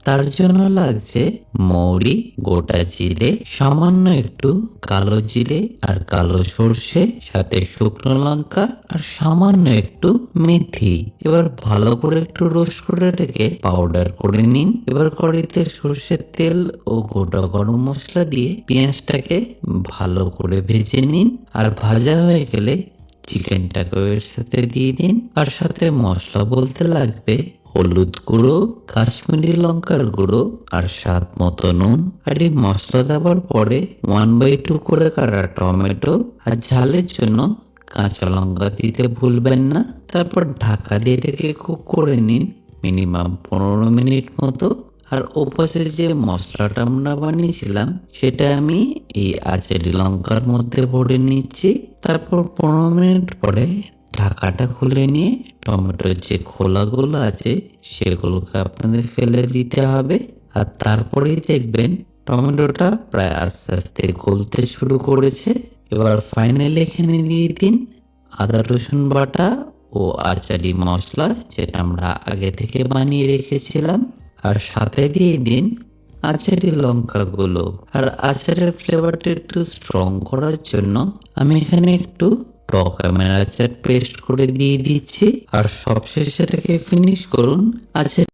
তার জন্য লাগছে মৌরি, গোটা জিরে, সামান্য একটু কালো জিরে আর কালো সর্ষে, সাথে শুকনো লঙ্কা আর সামান্য একটু মেথি। এবার ভালো করে একটু রোস্ট করে রেখে পাউডার করে নিন। এবার কড়াইতে সর্ষের তেল ও গোটা গরম মশলা দিয়ে পেঁয়াজটাকে ভালো করে ভেজে নিন। আর ভাজা হয়ে গেলে চিকেনটাকে এর সাথে দিয়ে দিন। আর সাথে মশলা বলতে লাগবে হলুদ গুঁড়ো, কাশ্মীরি লঙ্কার গুঁড়ো আর স্বাদ মতো নুন। আর এই মশলা দেওয়ার পরে 1/2 করে কাটা টমেটো আর ঝালের জন্য কাঁচা লঙ্কা দিতে ভুলবেন না। তারপর ঢাকা দিয়ে রেখে কুক করে নিন মিনিমাম 15 মিনিট মতো। আর ওপাশে যে মশলাটা আমরা বানিয়েছিলাম সেটা আমি এই আচারি লঙ্কার মধ্যে ভরে নিচ্ছি। তারপর 15 মিনিট পরে ঢাকাটা খুলে নিয়ে টমেটোর যে খোলাগুলো আছে সেগুলোকে আপনাদের ফেলে দিতে হবে। আর তারপরেই দেখবেন টমেটোটা প্রায় আস্তে আস্তে গলতে শুরু করেছে। এবার ফাইনালি এখানে দিয়ে দিন আদা রসুন বাটা ও আচারি মশলা, যেটা আমরা আগে থেকে বানিয়ে রেখেছিলাম। আর সাথে দিয়ে দিন আচারি লঙ্কাগুলো। আর আচারের ফ্লেভারটা একটু স্ট্রং করার জন্য আমি এখানে একটু টক আমের আচার পেস্ট করে দিয়ে দিচ্ছি। আর সবশেষে এটাকে ফিনিশ করুন আচার